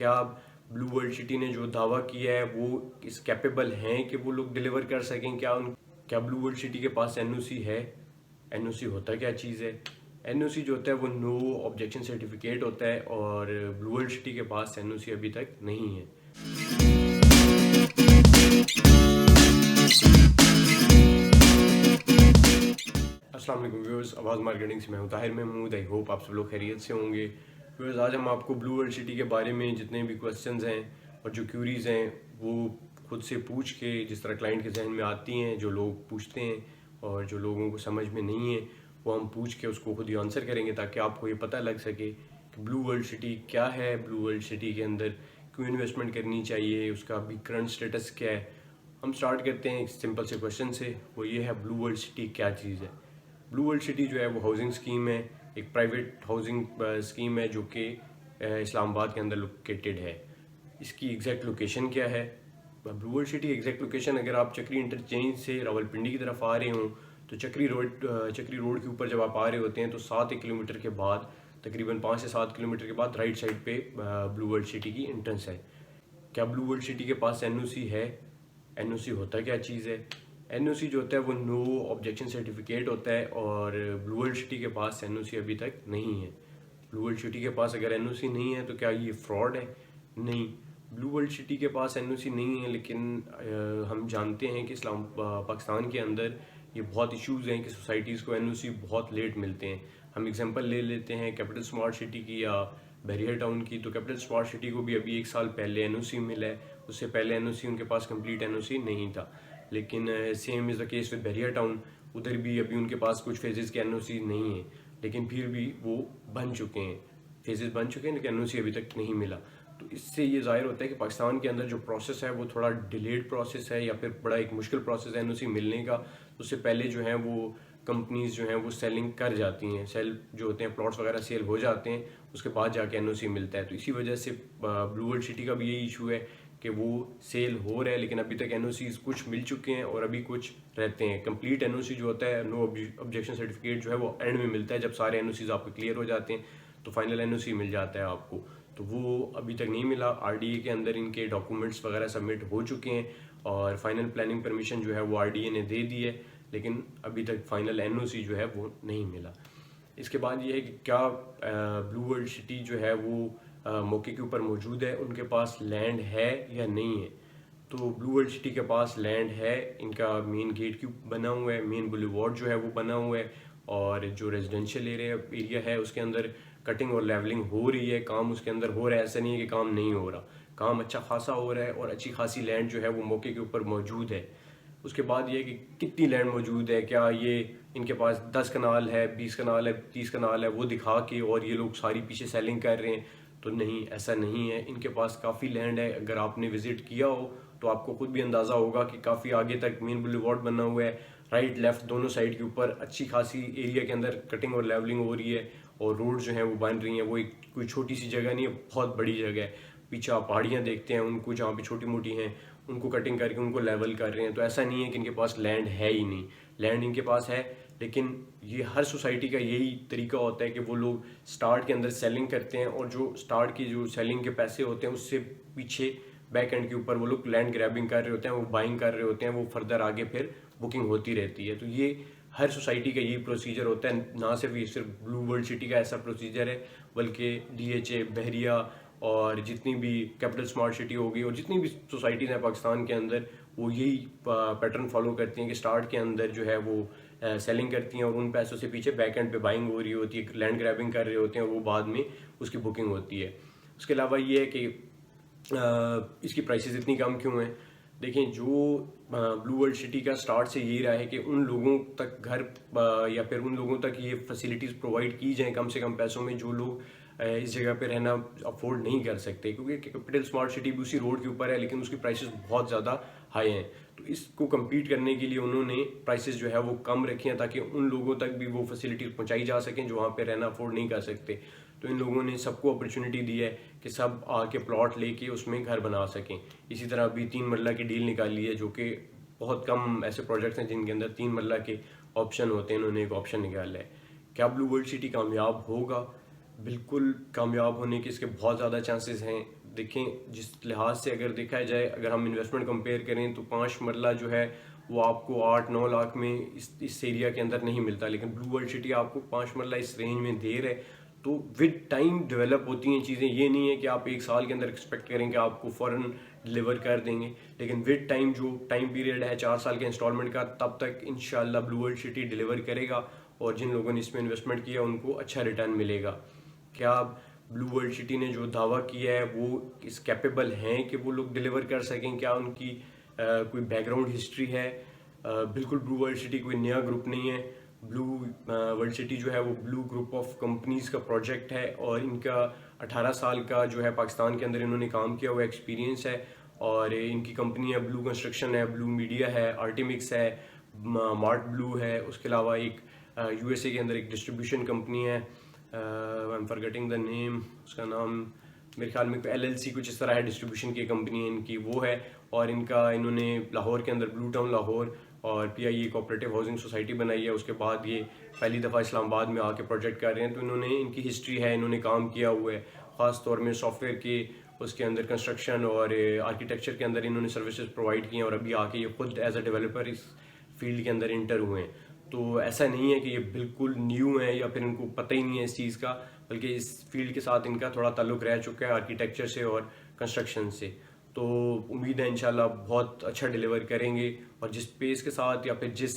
क्या blue world city ने जो दावा किया है वो इस कैपेबल हैं कि वो लोग डिलीवर कर सकें? क्या ब्लू वर्ल्ड सिटी के पास एनओसी है? एनओसी होता क्या चीज़ है? एनओसी जो होता है वो नो ऑब्जेक्शन सर्टिफिकेट होता है और ब्लू वर्ल्ड सिटी के पास एनओसी अभी तक नहीं है। अस्सलाम वालेकुम व्यूअर्स, आवाज़ मार्केटिंग से मैं हूं ताहिर महमूद। आई होप आप सब लोग खैरियत से होंगे। व्यूअर्स, आज हम आपको ब्लू वर्ल्ड सिटी के बारे में जितने भी क्वेश्चंस हैं और जो क्यूरीज हैं वो खुद से पूछ के, जिस तरह क्लाइंट के जहन में आती हैं, जो लोग पूछते हैं और जो लोगों को समझ में नहीं है वो हम पूछ के उसको खुद ही आंसर करेंगे, ताकि आपको ये पता लग सके कि ब्लू वर्ल्ड सिटी क्या है, ब्लू वर्ल्ड सिटी के अंदर क्यों इन्वेस्टमेंट करनी चाहिए, उसका अभी करंट स्टेटस क्या है। हम स्टार्ट करते हैं एक सिंपल से क्वेश्चन से, वो ये है ब्लू वर्ल्ड सिटी क्या चीज़ है। ब्लू वर्ल्ड सिटी जो है वो हाउसिंग स्कीम है, एक प्राइवेट हाउसिंग स्कीम है जो कि इस्लामाबाद के अंदर लोकेटेड है। इसकी एग्जैक्ट लोकेशन क्या है? Blue world city exact location, अगर आप चक्री इंटरचेंज से रावलपिंडी की तरफ आ रहे हों तो चक्री रोड के ऊपर जब आप आ रहे होते हैं तो 7 किलोमीटर के बाद, तकरीबन 5 से 7 किलोमीटर के बाद राइट साइड पे ब्लू वर्ल्ड सिटी की एंट्रेंस है। क्या ब्लू वर्ल्ड सिटी के पास एनओसी है? एनओसी होता क्या चीज़ है? एनओसी जो होता है वो नो ऑब्जेक्शन सर्टिफिकेट होता है और ब्लू वर्ल्ड सिटी के पास एनओसी अभी तक नहीं है। ब्लू वर्ल्ड सिटी के पास अगर एनओसी नहीं है तो क्या ये फ्रॉड है? नहीं, ब्लू वर्ल्ड सिटी के पास एनओसी नहीं है, लेकिन हम जानते हैं कि पाकिस्तान के अंदर ये बहुत इश्यूज़ हैं कि सोसाइटीज़ को एनओसी बहुत लेट मिलते हैं। हम एग्जांपल ले लेते हैं कैपिटल स्मार्ट सिटी की या बैरियर टाउन की। तो कैपिटल स्मार्ट सिटी को भी अभी 1 साल पहले एनओसी मिला है, उससे पहले एनओसी उनके पास कंप्लीट एनओसी नहीं था। लेकिन same is the case with barrier town, उधर भी अभी उनके पास कुछ फेजेस के एनओसी नहीं है, लेकिन फिर भी वो बन चुके हैं, फेजेस बन चुके हैं, लेकिन एनओसी अभी तक नहीं मिला। तो इससे ये जाहिर होता है कि पाकिस्तान के अंदर जो प्रोसेस है वो थोड़ा डिलेड प्रोसेस है या फिर बड़ा एक मुश्किल प्रोसेस है एनओसी मिलने का। उससे पहले जो है वो कंपनीज जो हैं वो सेलिंग कर जाती हैं, सेल जो होते हैं प्लॉट्स वगैरह सेल हो जाते हैं, उसके बाद जाके एनओसी मिलता है। तो इसी वजह से ब्लू वर्ल्ड सिटी का भी यही इशू है कि वो सेल हो रहा है, लेकिन अभी तक एनओसीज कुछ मिल चुके हैं और अभी कुछ रहते हैं। कंप्लीट एनओसी जो होता है, नो ऑब्जेक्शन सर्टिफिकेट, जो है वो एंड में मिलता है, जब सारे एनओसीज आपके क्लियर हो जाते हैं तो फाइनल एनओसी मिल जाता है आपको। तो वो अभी तक नहीं मिला। आरडीए के अंदर इनके डॉक्यूमेंट्स वगैरह सबमिट हो चुके हैं और फाइनल प्लानिंग परमिशन जो है वो आरडीए ने दे दी है, लेकिन अभी तक फाइनल एनओसी जो है वो नहीं मिला। इसके बाद ये है कि क्या ब्लू वर्ल्ड सिटी जो है वो मौके के ऊपर मौजूद है, उनके पास लैंड है या नहीं है। तो ब्लू वर्ल्ड सिटी के पास लैंड है, इनका मेन गेट क्यों बना हुआ है, मेन बुलेवार्ड जो है वो बना हुआ है और जो रेजिडेंशियल एरिया है उसके अंदर कटिंग और लेवलिंग हो रही है, काम उसके अंदर हो रहा है। ऐसा नहीं है कि काम नहीं हो रहा, काम अच्छा खासा हो रहा है और अच्छी खासी लैंड जो है वो मौके के ऊपर मौजूद है। उसके बाद ये कि कितनी लैंड मौजूद है, क्या ये इनके पास 10 कनाल है, 20 कनाल है, 30 कनाल है, वो दिखा के और ये लोग सारी पीछे सेलिंग कर रहे हैं? तो नहीं, ऐसा नहीं है। इनके पास काफ़ी लैंड है। अगर आपने विजिट किया हो तो आपको खुद भी अंदाज़ा होगा कि काफ़ी आगे तक मेन बुलेवार्ड बना हुआ है, राइट लेफ्ट दोनों साइड के ऊपर अच्छी खासी एरिया के अंदर कटिंग और लेवलिंग हो रही है और रोड जो है वो बन रही हैं। वो एक कोई छोटी सी जगह नहीं है, बहुत बड़ी जगह है। पीछे आप पहाड़ियाँ देखते हैं, उनको जहाँ पे छोटी मोटी हैं उनको कटिंग करके उनको लेवल कर रहे हैं। तो ऐसा नहीं है कि इनके पास लैंड है ही नहीं, लैंड इनके पास है। लेकिन ये हर सोसाइटी का यही तरीका होता है कि वो लोग स्टार्ट के अंदर सेलिंग करते हैं और जो स्टार्ट की जो सेलिंग के पैसे होते हैं उससे पीछे बैक एंड के ऊपर वो लोग लैंड ग्रैबिंग कर रहे होते हैं, वो बाइंग कर रहे होते हैं, वो फर्दर आगे फिर बुकिंग होती रहती है। तो ये हर सोसाइटी का यही प्रोसीजर होता है, ना सिर्फ ये सिर्फ ब्लू वर्ल्ड सिटी का ऐसा प्रोसीजर है, बल्कि डीएचए, बहरिया और जितनी भी कैपिटल स्मार्ट सिटी होगी और जितनी भी सोसाइटीज़ हैं पाकिस्तान के अंदर, वो यही पैटर्न फॉलो करती हैं कि स्टार्ट के अंदर जो है वो सेलिंग करती हैं और उन पैसों से पीछे बैक एंड पे बाइंग हो रही होती है, लैंड ग्रैबिंग कर रहे होते हैं और वो बाद में उसकी बुकिंग होती है। उसके अलावा ये है कि इसकी प्राइसेस इतनी कम क्यों हैं? देखें, जो ब्लू वर्ल्ड सिटी का स्टार्ट से यही रहा है कि उन लोगों तक घर या फिर उन लोगों तक ये फैसिलिटीज़ प्रोवाइड की जाएँ कम से कम पैसों में, जो लोग इस जगह पे रहना अफोर्ड नहीं कर सकते, क्योंकि कैपिटल स्मार्ट सिटी भी उसी रोड के ऊपर है लेकिन उसकी प्राइसेस बहुत ज़्यादा हाई हैं। तो इसको कम्पीट करने के लिए उन्होंने प्राइसेस जो है वो कम रखी हैं ताकि उन लोगों तक भी वो फैसिलिटीज़ पहुंचाई जा सकें जो वहाँ पे रहना अफोर्ड नहीं कर सकते। तो इन लोगों ने सबको अपॉर्चुनिटी दी है कि सब आके प्लॉट लेके उसमें घर बना सकें। इसी तरह अभी 3 मरला की डील निकाली है, जो कि बहुत कम ऐसे प्रोजेक्ट्स हैं जिनके अंदर 3 मरला के ऑप्शन होते हैं, इन्होंने एक ऑप्शन निकाला है। क्या ब्लू वर्ल्ड सिटी कामयाब होगा? बिल्कुल कामयाब होने के इसके बहुत ज़्यादा चांसेस हैं। देखें जिस लिहाज से अगर देखा जाए, अगर हम इन्वेस्टमेंट कंपेयर करें तो 5 मरला जो है वो आपको 8-9 लाख में इस एरिया के अंदर नहीं मिलता, लेकिन ब्लू वर्ल्ड सिटी आपको 5 मरला इस रेंज में दे रहे। तो विद टाइम डेवलप होती हैं चीज़ें, ये नहीं है कि आप 1 साल के अंदर एक्सपेक्ट करें कि आपको फ़ौरन डिलीवर कर देंगे, लेकिन विद टाइम जो टाइम पीरियड है 4 साल के इंस्टॉलमेंट का, तब तक इंशाल्लाह ब्लू वर्ल्ड सिटी डिलीवर करेगा और जिन लोगों ने इसमें इन्वेस्टमेंट किया उनको अच्छा रिटर्न मिलेगा। क्या ब्लू वर्ल्ड सिटी ने जो दावा किया है वो इस कैपेबल हैं कि वो लोग डिलीवर कर सकें? क्या उनकी कोई बैकग्राउंड हिस्ट्री है? बिल्कुल ब्लू वर्ल्ड सिटी कोई नया ग्रुप नहीं है। ब्लू वर्ल्ड सिटी जो है वो ब्लू ग्रुप ऑफ कंपनीज़ का प्रोजेक्ट है और इनका 18 साल का जो है पाकिस्तान के अंदर इन्होंने काम किया हुआ एक्सपीरियंस है। और इनकी कंपनी है ब्लू कंस्ट्रक्शन है, ब्लू मीडिया है, आर्टिमिक्स है, मार्ट ब्लू है। उसके अलावा एक यूएसए के अंदर एक डिस्ट्रीब्यूशन कंपनी है, I am forgetting the name, उसका नाम मेरे ख्याल में LLC कुछ इस तरह है, डिस्ट्रीब्यूशन की कंपनी है इनकी, वो है। और इन्होंने लाहौर के अंदर ब्लू टाउन लाहौर और PIE कोऑपरेटिव हाउसिंग सोसाइटी बनाई है। उसके बाद ये पहली दफ़ा इस्लामाबाद में आके प्रोजेक्ट कर रहे हैं। तो इन्होंने, इनकी हिस्ट्री है, इन्होंने काम किया हुआ है ख़ास तौर में सॉफ्टवेयर के, उसके अंदर कंस्ट्रक्शन और आर्किटेक्चर के अंदर इन्होंने सर्विसेज प्रोवाइड की हैं और अभी आके ये खुद एज अ डेवलपर इस फील्ड के अंदर इंटर हुए हैं। तो ऐसा नहीं है कि ये बिल्कुल न्यू है या फिर इनको पता ही नहीं है इस चीज़ का, बल्कि इस फील्ड के साथ इनका थोड़ा ताल्लुक रह चुका है आर्किटेक्चर से और कंस्ट्रक्शन से। तो उम्मीद है इंशाल्लाह बहुत अच्छा डिलीवर करेंगे और जिस पेस के साथ या फिर जिस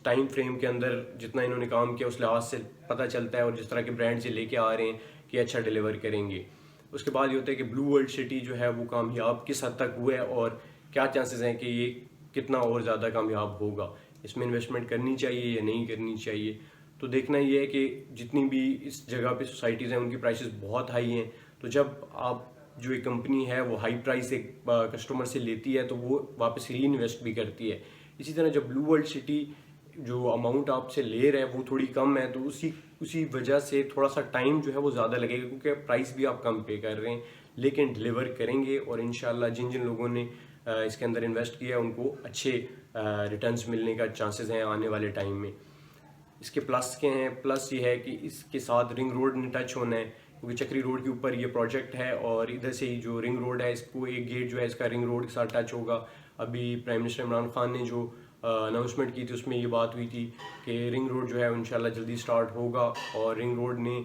टाइम फ्रेम के अंदर जितना इन्होंने काम किया उस लिहाज से पता चलता है और जिस तरह के ब्रांड से लेके आ रहे हैं कि अच्छा डिलीवर करेंगे। उसके बाद ये होता है कि ब्लू वर्ल्ड सिटी जो है वो कामयाब किस हद तक हुआ है और क्या चांसेस हैं कि ये कितना और ज़्यादा कामयाब होगा, इसमें इन्वेस्टमेंट करनी चाहिए या नहीं करनी चाहिए। तो देखना ये है कि जितनी भी इस जगह पे सोसाइटीज़ हैं उनकी प्राइसेस बहुत हाई हैं। तो जब आप जो एक कंपनी है वो हाई प्राइस एक कस्टमर से लेती है तो वो वापस री इन्वेस्ट भी करती है। इसी तरह जब ब्लू वर्ल्ड सिटी जो अमाउंट आपसे ले रहा है वो थोड़ी कम है तो उसी वजह से थोड़ा सा टाइम जो है वो ज़्यादा लगेगा, क्योंकि प्राइस भी आप कम पे कर रहे हैं, लेकिन डिलीवर करेंगे और इंशाल्लाह जिन जिन लोगों ने इसके अंदर इन्वेस्ट किया उनको अच्छे रिटर्न्स मिलने का चांसेस हैं आने वाले टाइम में। इसके प्लस के हैं, प्लस ये है कि इसके साथ रिंग रोड ने टच होना है, क्योंकि चक्री रोड के ऊपर ये प्रोजेक्ट है और इधर से ही जो रिंग रोड है इसको एक गेट जो है इसका रिंग रोड के साथ टच होगा। अभी प्राइम मिनिस्टर इमरान खान ने जो अनाउंसमेंट की थी उसमें ये बात हुई थी कि रिंग रोड जो है इंशाल्लाह जल्दी स्टार्ट होगा और रिंग रोड ने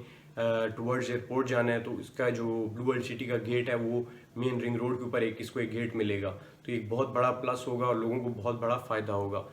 टुवर्ड्स एयरपोर्ट जाना है तो इसका जो ब्लू वर्ल्ड सिटी का गेट है वो मेन रिंग रोड के ऊपर इसको एक गेट मिलेगा। तो एक बहुत बड़ा प्लस होगा और लोगों को बहुत बड़ा फ़ायदा होगा।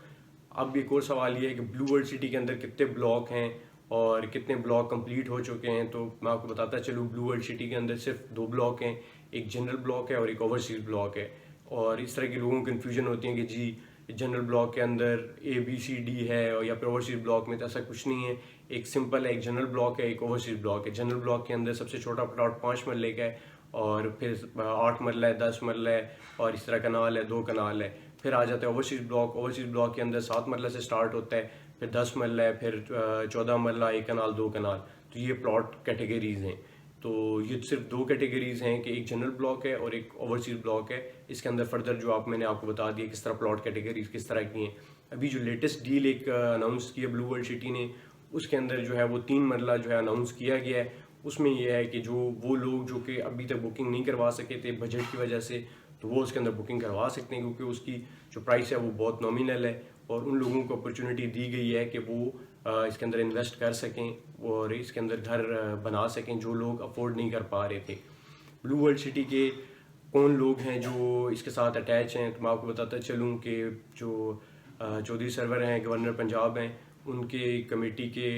अब एक और सवाल ये है कि ब्लू वर्ल्ड सिटी के अंदर कितने ब्लॉक हैं और कितने ब्लॉक कंप्लीट हो चुके हैं। तो मैं आपको बताता चलूँ, ब्लू वर्ल्ड सिटी के अंदर सिर्फ 2 ब्लॉक हैं, एक जनरल ब्लॉक है और एक ओवरसीज ब्लॉक है। और इस तरह के लोगों को कन्फ्यूजन होती है कि जी जनरल ब्लॉक के अंदर ABCD है और या फिर ओवरसीज ब्लॉक में, तो ऐसा कुछ नहीं है। एक सिंपल है, एक जनरल ब्लॉक है, एक ओवरसीज ब्लॉक है। जनरल ब्लॉक के अंदर सबसे छोटा प्लॉट 5 मरले का है और फिर 8 मरला है, 10 मरला है और इस तरह कनाल है, 2 कनाल है। फिर आ जाता है ओवरसीज ब्लॉक। ओवरसीज ब्लॉक के अंदर 7 मरला से स्टार्ट होता है, फिर 10 मरला है, फिर 14 मरला, 1 कनाल, 2 कनाल। तो ये प्लॉट कैटेगरीज हैं। तो ये सिर्फ 2 कैटेगरीज हैं कि एक जनरल ब्लॉक है और एक ओवरसीज ब्लॉक है। इसके अंदर फर्दर जो मैंने आपको बता दिया किस तरह प्लॉट कैटेगरीज किस तरह की हैं। अभी जो लेटेस्ट डील एक अनाउंस की है ब्लू वर्ल्ड सिटी ने, उसके अंदर जो है वो 3 मरला जो है अनाउंस किया गया है। उसमें यह है कि जो वो लोग जो कि अभी तक बुकिंग नहीं करवा सके थे बजट की वजह से, तो वो उसके अंदर बुकिंग करवा सकते हैं, क्योंकि उसकी जो प्राइस है वो बहुत नॉमिनल है और उन लोगों को अपॉर्चुनिटी दी गई है कि वो इसके अंदर इन्वेस्ट कर सकें और इसके अंदर घर बना सकें जो लोग अफोर्ड नहीं कर पा रहे थे। ब्लू वर्ल्ड सिटी के कौन लोग हैं जो इसके साथ अटैच हैं, तो मैं आपको बताता चलूँ कि जो चौधरी सरवर हैं, गवर्नर पंजाब हैं, उनके कमेटी के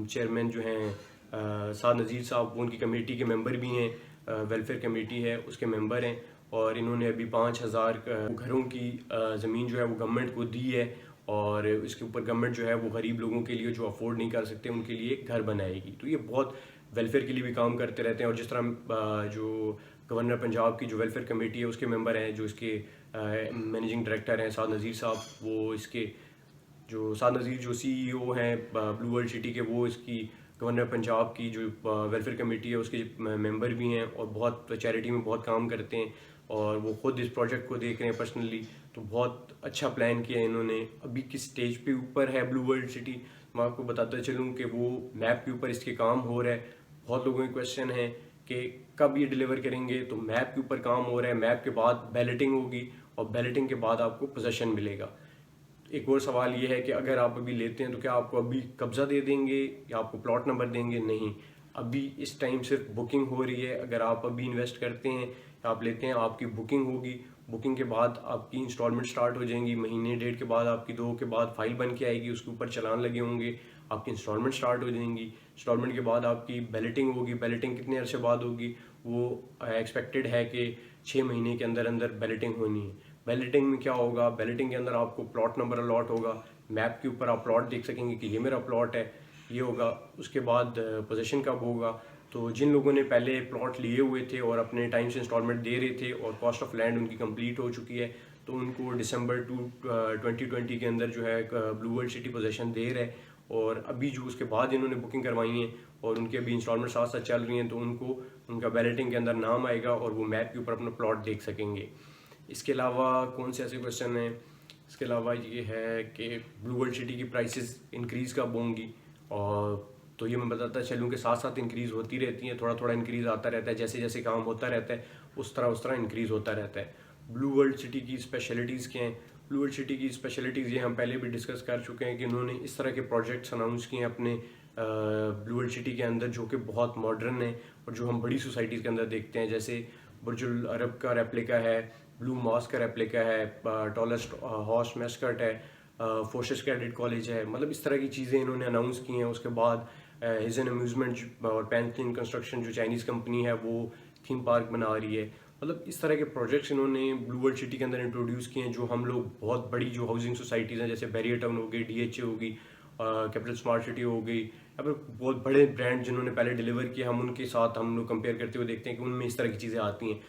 चेयरमैन जो हैं साद नज़ीर साहब, वो उनकी कमेटी के मेंबर भी हैं, वेलफेयर कमेटी है उसके मेंबर हैं। और इन्होंने अभी 5000 घरों की ज़मीन जो है वो गवर्नमेंट को दी है और इसके ऊपर गवर्नमेंट जो है वो गरीब लोगों के लिए जो अफोर्ड नहीं कर सकते उनके लिए घर बनाएगी। तो ये बहुत वेलफेयर के लिए भी काम करते रहते हैं। और जिस तरह जो गवर्नर पंजाब की जो वेलफेयर कमेटी है उसके मेंबर हैं, जो इसके मैनेजिंग डायरेक्टर हैं साद नज़ीर साहब, वो इसके जो साद नज़ीर जो CEO हैं ब्लू वर्ल्ड सिटी के, वो इसकी गवर्नर पंजाब की जो वेलफेयर कमेटी है उसके मेंबर भी हैं और बहुत चैरिटी में बहुत काम करते हैं और वो खुद इस प्रोजेक्ट को देख रहे हैं पर्सनली। तो बहुत अच्छा प्लान किया है इन्होंने। अभी किस स्टेज पे ऊपर है ब्लू वर्ल्ड सिटी, मैं आपको बताता चलूँ कि वो मैप के ऊपर इसके काम हो रहा है। बहुत लोगों के क्वेश्चन है कि कब ये डिलीवर करेंगे। तो मैप के ऊपर काम हो रहा है, मैप के बाद बैलेटिंग होगी और बैलेटिंग के बाद आपको पोजेसन मिलेगा। एक और सवाल ये है कि अगर आप अभी लेते हैं तो क्या आपको अभी कब्जा दे देंगे या आपको प्लॉट नंबर देंगे? नहीं, अभी इस टाइम सिर्फ बुकिंग हो रही है। अगर आप अभी इन्वेस्ट करते हैं या आप लेते हैं, आपकी बुकिंग होगी, बुकिंग के बाद आपकी इंस्टॉलमेंट स्टार्ट हो जाएंगी, महीने डेढ़ के बाद आपकी 2 के बाद फाइल बन के आएगी, उसके ऊपर चलान लगे होंगे, आपकी इंस्टॉलमेंट स्टार्ट हो जाएंगी। इंस्टॉलमेंट के बाद आपकी बैलेटिंग होगी। बैलेटिंग कितने अरसे बाद होगी? वो एक्सपेक्टेड है कि 6 महीने के अंदर अंदर बैलेटिंग होनी है। बैलेटिंग में क्या होगा? बैलेटिंग के अंदर आपको प्लॉट नंबर अलॉट होगा, मैप के ऊपर आप प्लॉट देख सकेंगे कि ये मेरा प्लॉट है, ये होगा। उसके बाद पोजीशन कब होगा? तो जिन लोगों ने पहले प्लॉट लिए हुए थे और अपने टाइम से इंस्टॉलमेंट दे रहे थे और कॉस्ट ऑफ लैंड उनकी कंप्लीट हो चुकी है, तो उनको दिसंबर 2020 के अंदर जो है ब्लू वर्ल्ड सिटी पोजीशन दे रहा है। और अभी जो उसके बाद इन्होंने बुकिंग करवाई है और उनकी अभी इंस्टॉलमेंट साथ साथ चल रही हैं, तो उनको उनका बैलेटिंग के अंदर नाम आएगा और वो मैप के ऊपर अपना प्लॉट देख सकेंगे। इसके अलावा कौन से ऐसे क्वेश्चन हैं? इसके अलावा ये है कि ब्लू वर्ल्ड सिटी की प्राइसेस इंक्रीज़ कब होंगी? और तो ये मैं बताता चलूँ कि साथ साथ इंक्रीज़ होती रहती हैं, थोड़ा थोड़ा इंक्रीज़ आता रहता है, जैसे जैसे काम होता रहता है उस तरह इंक्रीज़ होता रहता है। ब्लू वर्ल्ड सिटी की स्पेशलिटीज़ क्या हैं? ब्लू वर्ल्ड सिटी की स्पेशलिटीज़ ये हम पहले भी डिस्कस कर चुके हैं कि इन्होंने इस तरह के प्रोजेक्ट्स अनाउंस किए हैं अपने ब्लू वर्ल्ड सिटी के अंदर, जो कि बहुत मॉडर्न है और जो हम बड़ी सोसाइटीज़ के अंदर देखते हैं, जैसे बुर्जुल अरब का रेप्लिका है, ब्लू मॉस्क का रेप्लिका है, टॉलेस्ट हॉर्स मेस्कट है, फोर्सेस कैडेट कॉलेज है। मतलब इस तरह की चीज़ें इन्होंने अनाउंस की हैं। उसके बाद हिजन अम्यूज़मेंट और पैंथलिन कंस्ट्रक्शन जो चाइनीज़ कंपनी है वो थीम पार्क बना रही है। मतलब इस तरह के प्रोजेक्ट्स इन्होंने ब्लू वर्ल्ड सिटी के अंदर इंट्रोड्यूस किए हैं, जो हम लोग बहुत बड़ी जो हाउसिंग सोसाइटीज़ हैं, जैसे बैरियर टाउन हो गई, DHA होगी, कैपिटल स्मार्ट सिटी हो गई, या फिर बहुत बड़े ब्रांड जिन्होंने पहले डिलीवर किया, हम उनके साथ हम लोग कंपेयर करते हुए देखते हैं कि उनमें इस तरह की चीज़ें आती हैं।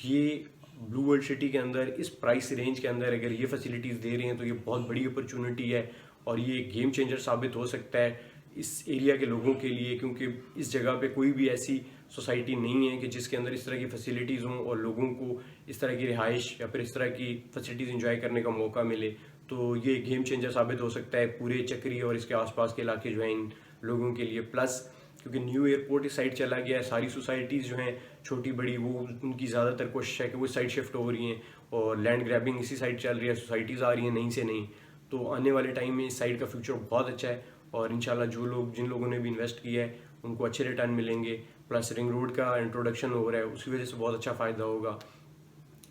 ये ब्लू वर्ल्ड सिटी के अंदर इस प्राइस रेंज के अंदर अगर ये फैसिलिटीज़ दे रहे हैं तो ये बहुत बड़ी अपॉर्चुनिटी है और ये गेम चेंजर साबित हो सकता है इस एरिया के लोगों के लिए, क्योंकि इस जगह पे कोई भी ऐसी सोसाइटी नहीं है कि जिसके अंदर इस तरह की फैसिलिटीज़ हों और लोगों को इस तरह की रिहाइश या फिर इस तरह की फैसिलिटीज़ इंजॉय करने का मौका मिले। तो ये गेम चेंजर साबित हो सकता है पूरे चक्री और इसके आसपास के इलाके जो हैं इन लोगों के लिए। प्लस क्योंकि न्यू एयरपोर्ट इस साइड चला गया है, सारी सोसाइटीज़ जो हैं छोटी बड़ी वो उनकी ज़्यादातर कोशिश है कि वो इस साइड शिफ्ट हो रही हैं और लैंड ग्रैबिंग इसी साइड चल रही है, सोसाइटीज़ आ रही हैं नहीं से नहीं। तो आने वाले टाइम में इस साइड का फ्यूचर बहुत अच्छा है और इंशाल्लाह जिन लोगों ने भी इन्वेस्ट किया है उनको अच्छे रिटर्न मिलेंगे। प्लस रिंग रोड का इंट्रोडक्शन हो रहा है, उसकी वजह से बहुत अच्छा फ़ायदा होगा।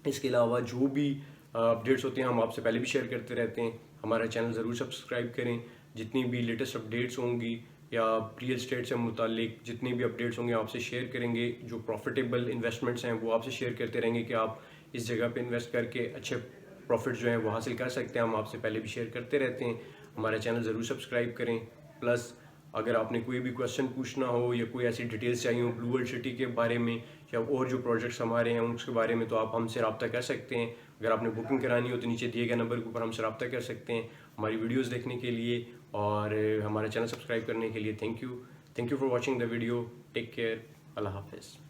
इसके अलावा जो भी अपडेट्स होते हैं हम आपसे पहले भी शेयर करते रहते हैं। हमारा चैनल ज़रूर सब्सक्राइब करें। जितनी भी लेटेस्ट अपडेट्स होंगी या रियल एस्टेट से मुतालिक जितने भी अपडेट्स होंगे आपसे शेयर करेंगे। जो प्रॉफिटेबल इन्वेस्टमेंट्स हैं वो आपसे शेयर करते रहेंगे कि आप इस जगह पे इन्वेस्ट करके अच्छे प्रॉफिट जो हैं वो हासिल कर सकते हैं। हम आपसे पहले भी शेयर करते रहते हैं। हमारा चैनल ज़रूर सब्सक्राइब करें। प्लस अगर आपने कोई भी क्वेश्चन पूछना हो या कोई ऐसी डिटेल्स चाहिए हो ब्लू वर्ल्ड सिटी के बारे में या और जो प्रोजेक्ट्स हमारे हैं उसके बारे में, तो आप हमसे रब्ता कर सकते हैं। अगर आपने बुकिंग करानी हो तो नीचे दिए गए नंबर के ऊपर हमसे रब्ता कर सकते हैं। हमारी वीडियोस देखने के लिए और हमारा चैनल सब्सक्राइब करने के लिए thank you for watching the video. Take care. अल्लाह हाफिज़।